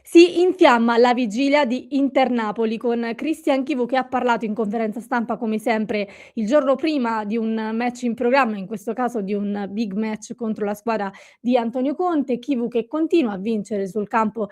Si infiamma la vigilia di Inter-Napoli con Christian Chivu che ha parlato in conferenza stampa come sempre il giorno prima di un match in programma, in questo caso di un big match contro la squadra di Antonio Conte. Chivu che continua a vincere sul campo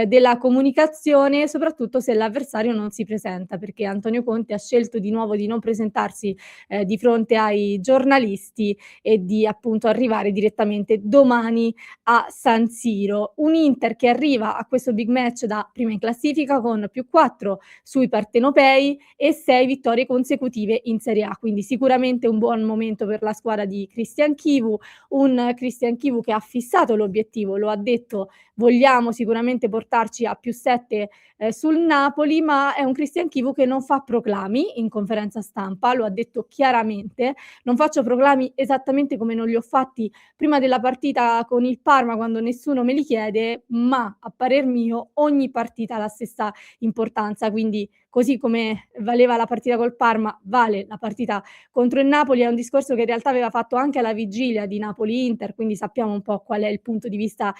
della comunicazione, soprattutto se l'avversario non si presenta, perché Antonio Conte ha scelto di nuovo di non presentarsi di fronte ai giornalisti e di appunto arrivare direttamente domani a San Siro. Un Inter che arriva a questo big match da prima in classifica con +4 sui partenopei e 6 vittorie consecutive in Serie A, quindi sicuramente un buon momento per la squadra di Christian Chivu, un Christian Chivu che ha fissato l'obiettivo, lo ha detto: "Vogliamo sicuramente portarci a +7 sul Napoli", ma è un Christian Chivu che non fa proclami in conferenza stampa, lo ha detto chiaramente: "Non faccio proclami esattamente come non li ho fatti prima della partita con il Parma quando nessuno me li chiede, ma a parer mio ogni partita ha la stessa importanza, quindi così come valeva la partita col Parma, vale la partita contro il Napoli. È un discorso che in realtà aveva fatto anche alla vigilia di Napoli-Inter, quindi sappiamo un po' qual è il punto di vista,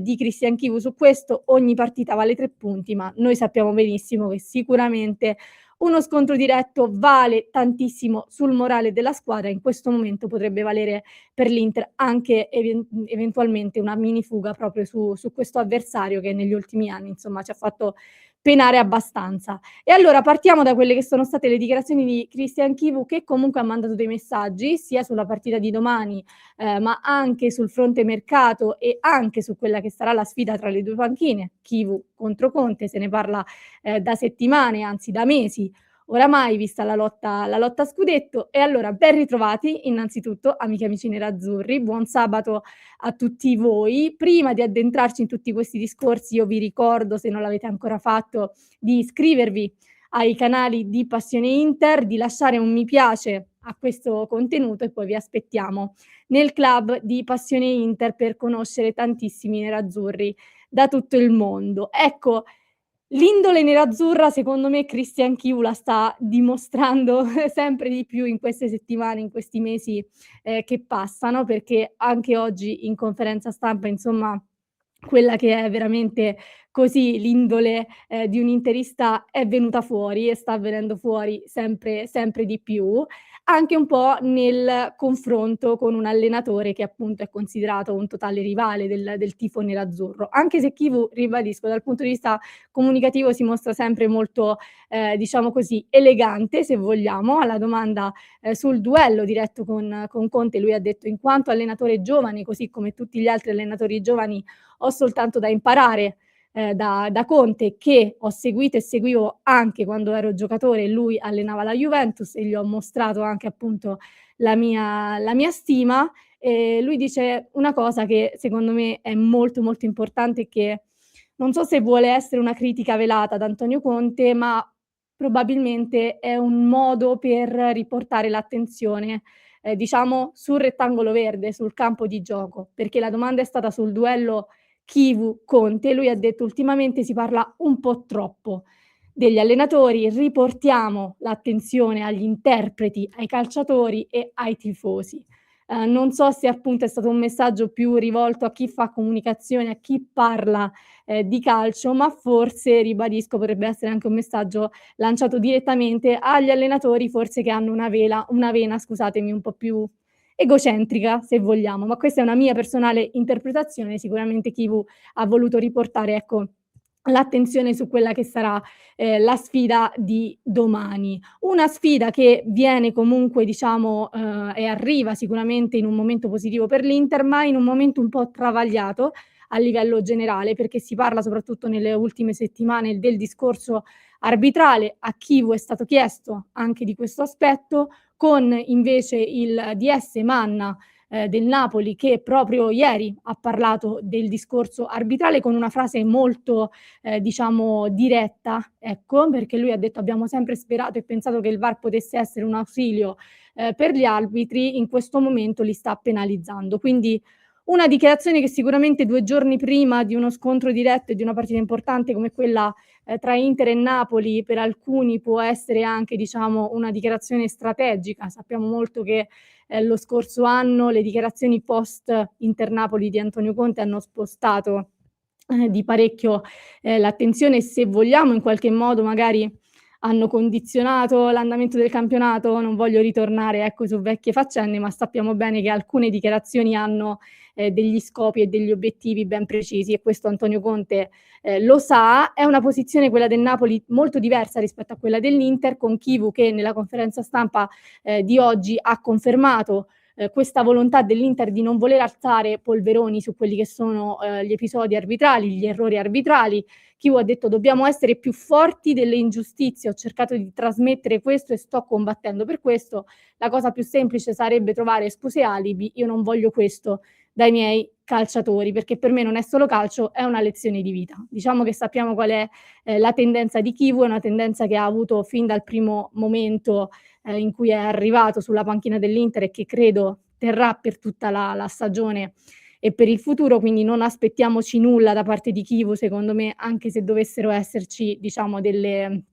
di Christian Chivu su questo. Ogni partita vale 3 punti, ma noi sappiamo benissimo che sicuramente uno scontro diretto vale tantissimo sul morale della squadra, in questo momento potrebbe valere per l'Inter anche eventualmente una mini fuga proprio su questo avversario che negli ultimi anni, insomma, ci ha fatto penare abbastanza. E allora partiamo da quelle che sono state le dichiarazioni di Christian Chivu, che comunque ha mandato dei messaggi, sia sulla partita di domani, ma anche sul fronte mercato e anche su quella che sarà la sfida tra le 2 panchine, Chivu contro Conte. Se ne parla, da settimane, anzi da mesi oramai, vista la lotta a scudetto. E allora ben ritrovati innanzitutto amiche e amici nerazzurri, buon sabato a tutti voi. Prima di addentrarci in tutti questi discorsi io vi ricordo, se non l'avete ancora fatto, di iscrivervi ai canali di Passione Inter, di lasciare un mi piace a questo contenuto e poi vi aspettiamo nel club di Passione Inter per conoscere tantissimi nerazzurri da tutto il mondo. Ecco, l'indole nerazzurra secondo me Christian Chiu la sta dimostrando sempre di più in queste settimane, in questi mesi, che passano, perché anche oggi in conferenza stampa, insomma, quella che è veramente così l'indole, di un interista è venuta fuori e sta venendo fuori sempre di più, anche un po' nel confronto con un allenatore che appunto è considerato un totale rivale del tifo nerazzurro. Anche se Chivu, ribadisco, dal punto di vista comunicativo si mostra sempre molto, diciamo così, elegante se vogliamo. Alla domanda, sul duello diretto con Conte, lui ha detto: "In quanto allenatore giovane, così come tutti gli altri allenatori giovani, ho soltanto da imparare, da Conte, che ho seguito e seguivo anche quando ero giocatore e lui allenava la Juventus e gli ho mostrato anche appunto la mia stima". Lui dice una cosa che secondo me è molto, molto importante e che non so se vuole essere una critica velata ad Antonio Conte, ma probabilmente è un modo per riportare l'attenzione, diciamo sul rettangolo verde, sul campo di gioco, perché la domanda è stata sul duello Chivu-Conte. Lui ha detto: "Ultimamente si parla un po' troppo degli allenatori, riportiamo l'attenzione agli interpreti, ai calciatori e ai tifosi". Non so se appunto è stato un messaggio più rivolto a chi fa comunicazione, a chi parla, di calcio, ma forse, ribadisco, potrebbe essere anche un messaggio lanciato direttamente agli allenatori, forse che hanno una vena, scusatemi, un po' più egocentrica, se vogliamo, ma questa è una mia personale interpretazione. Sicuramente Chivu ha voluto riportare, ecco, l'attenzione su quella che sarà, la sfida di domani. Una sfida che viene comunque diciamo, e arriva sicuramente in un momento positivo per l'Inter, ma in un momento un po' travagliato a livello generale, perché si parla soprattutto nelle ultime settimane del discorso arbitrale. A Chivu è stato chiesto anche di questo aspetto, con invece il DS Manna, del Napoli, che proprio ieri ha parlato del discorso arbitrale con una frase molto, diciamo diretta, ecco, perché lui ha detto: "Abbiamo sempre sperato e pensato che il VAR potesse essere un ausilio, per gli arbitri, in questo momento li sta penalizzando". Quindi una dichiarazione che sicuramente 2 giorni prima di uno scontro diretto e di una partita importante come quella, tra Inter e Napoli, per alcuni può essere anche, diciamo, una dichiarazione strategica. Sappiamo molto che, lo scorso anno le dichiarazioni post Inter Napoli di Antonio Conte hanno spostato di parecchio, l'attenzione e se vogliamo in qualche modo magari hanno condizionato l'andamento del campionato. Non voglio ritornare, ecco, su vecchie faccende, ma sappiamo bene che alcune dichiarazioni hanno, degli scopi e degli obiettivi ben precisi e questo Antonio Conte, lo sa. È una posizione, quella del Napoli, molto diversa rispetto a quella dell'Inter, con Chivu che nella conferenza stampa, di oggi ha confermato, questa volontà dell'Inter di non voler alzare polveroni su quelli che sono, gli episodi arbitrali, gli errori arbitrali. Chivu ha detto: "Dobbiamo essere più forti delle ingiustizie". Ho cercato di trasmettere questo e sto combattendo per questo. La cosa più semplice sarebbe trovare scuse e alibi. Io non voglio questo dai miei calciatori, perché per me non è solo calcio, è una lezione di vita. Diciamo che sappiamo qual è, la tendenza di Chivu, è una tendenza che ha avuto fin dal primo momento, in cui è arrivato sulla panchina dell'Inter e che credo terrà per tutta la stagione e per il futuro, quindi non aspettiamoci nulla da parte di Chivu, secondo me, anche se dovessero esserci, diciamo, delle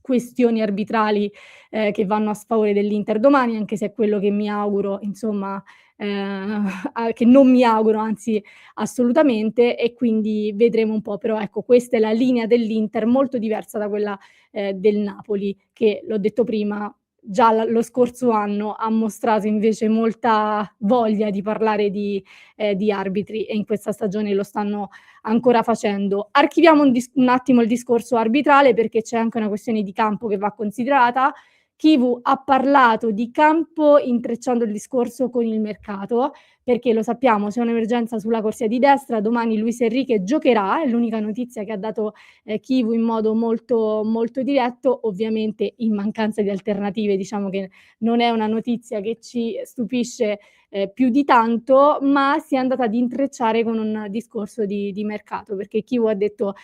questioni arbitrali, che vanno a sfavore dell'Inter domani, anche se è quello che mi auguro, insomma, a che non mi auguro, anzi assolutamente, e quindi vedremo un po'. Però ecco, questa è la linea dell'Inter, molto diversa da quella, del Napoli, che l'ho detto prima, già lo scorso anno ha mostrato invece molta voglia di parlare di arbitri e in questa stagione lo stanno ancora facendo. Archiviamo un attimo il discorso arbitrale perché c'è anche una questione di campo che va considerata. Chivu ha parlato di campo intrecciando il discorso con il mercato, perché lo sappiamo, c'è un'emergenza sulla corsia di destra, domani Luis Enrique giocherà, è l'unica notizia che ha dato, Chivu in modo molto, molto diretto, ovviamente in mancanza di alternative, diciamo che non è una notizia che ci stupisce, più di tanto, ma si è andata ad intrecciare con un discorso di mercato, perché Chivu ha detto,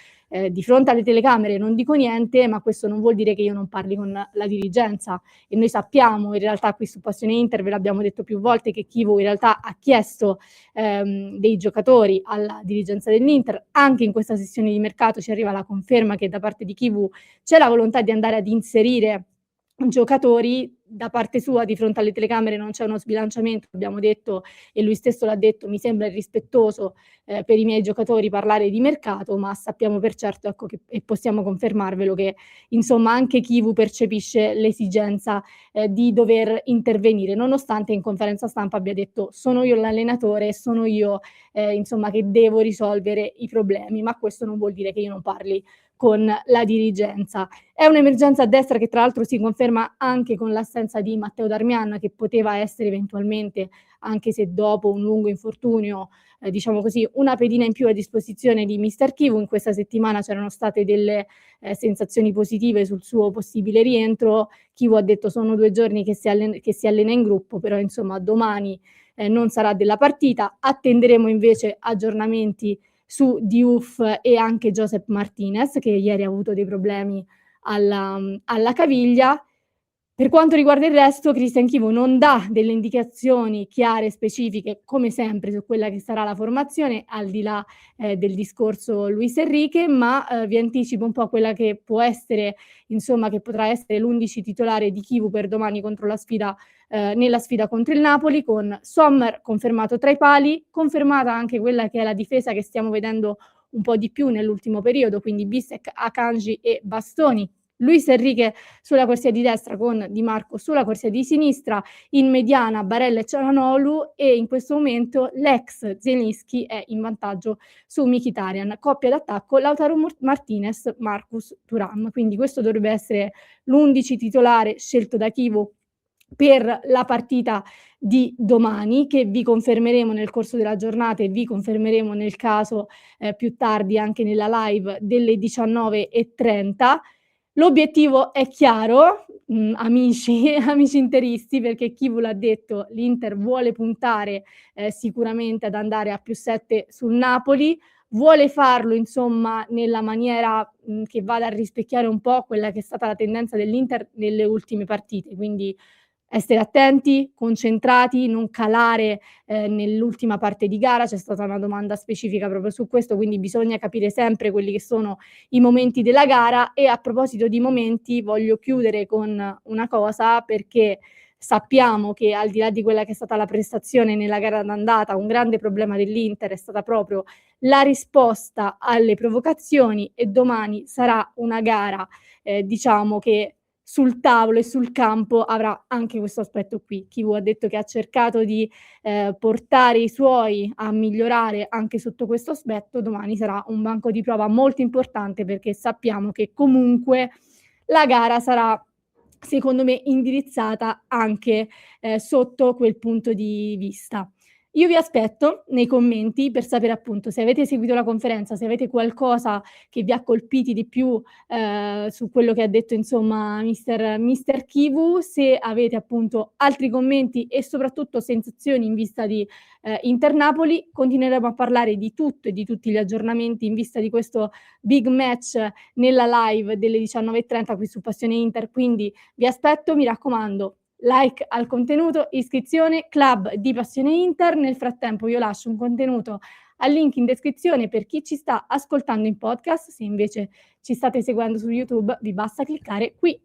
di fronte alle telecamere non dico niente, ma questo non vuol dire che io non parli con la dirigenza e noi sappiamo in realtà qui su Passione Inter, ve l'abbiamo detto più volte, che Chivu in realtà ha chiesto, dei giocatori alla dirigenza dell'Inter. Anche in questa sessione di mercato ci arriva la conferma che da parte di Chivu c'è la volontà di andare ad inserire giocatori. Da parte sua di fronte alle telecamere non c'è uno sbilanciamento, abbiamo detto e lui stesso l'ha detto, mi sembra irrispettoso, per i miei giocatori parlare di mercato, ma sappiamo per certo, ecco, che e possiamo confermarvelo, che insomma anche Chivu percepisce l'esigenza, di dover intervenire, nonostante in conferenza stampa abbia detto: "Sono io l'allenatore, sono io, insomma, che devo risolvere i problemi", ma questo non vuol dire che io non parli con la dirigenza. È un'emergenza a destra che tra l'altro si conferma anche con l'assenza di Matteo Darmian, che poteva essere eventualmente, anche se dopo un lungo infortunio, diciamo così, una pedina in più a disposizione di mister Chivu. In questa settimana c'erano state delle, sensazioni positive sul suo possibile rientro. Chivu ha detto: "Sono 2 giorni che si allena in gruppo, però insomma domani, non sarà della partita". Attenderemo invece aggiornamenti su Diouf e anche Josep Martinez, che ieri ha avuto dei problemi alla caviglia. Per quanto riguarda il resto, Christian Chivu non dà delle indicazioni chiare e specifiche, come sempre, su quella che sarà la formazione, al di là, del discorso Luis Enrique, ma, vi anticipo un po' quella che può essere, insomma, che potrà essere l'11 titolare di Chivu per domani contro la sfida nella sfida contro il Napoli, con Sommer confermato tra i pali, confermata anche quella che è la difesa che stiamo vedendo un po' di più nell'ultimo periodo, quindi Bissek, Akanji e Bastoni. Luis Enrique sulla corsia di destra con Di Marco sulla corsia di sinistra, in mediana Barella e Çalhanoğlu e in questo momento l'ex Zielinski è in vantaggio su Mkhitaryan. Coppia d'attacco Lautaro Martinez, Marcus Thuram. Quindi questo dovrebbe essere l'11 titolare scelto da Chivu per la partita di domani, che vi confermeremo nel corso della giornata e vi confermeremo nel caso, più tardi anche nella live delle 19:30. L'obiettivo è chiaro, amici amici interisti, perché Chivu l'ha detto, l'Inter vuole puntare, sicuramente ad andare a +7 sul Napoli, vuole farlo insomma nella maniera, che vada a rispecchiare un po' quella che è stata la tendenza dell'Inter nelle ultime partite, quindi essere attenti, concentrati, non calare, nell'ultima parte di gara. C'è stata una domanda specifica proprio su questo, quindi bisogna capire sempre quelli che sono i momenti della gara. E a proposito di momenti, voglio chiudere con una cosa, perché Sappiamo che al di là di quella che è stata la prestazione nella gara d'andata, un grande problema dell'Inter è stata proprio la risposta alle provocazioni e domani sarà una gara, diciamo che sul tavolo e sul campo avrà anche questo aspetto qui. Chivu ha detto che ha cercato di, portare i suoi a migliorare anche sotto questo aspetto. Domani sarà un banco di prova molto importante perché sappiamo che comunque la gara sarà, secondo me, indirizzata anche, sotto quel punto di vista. Io vi aspetto nei commenti per sapere appunto se avete seguito la conferenza, se avete qualcosa che vi ha colpiti di più, su quello che ha detto insomma mister Kivu, se avete appunto altri commenti e soprattutto sensazioni in vista di, Inter Napoli. Continueremo a parlare di tutto e di tutti gli aggiornamenti in vista di questo big match nella live delle 19:30 qui su Passione Inter, quindi vi aspetto, mi raccomando, like al contenuto, iscrizione, club di Passione Inter. Nel frattempo io lascio un contenuto al link in descrizione per chi ci sta ascoltando in podcast, se invece ci state seguendo su YouTube vi basta cliccare qui.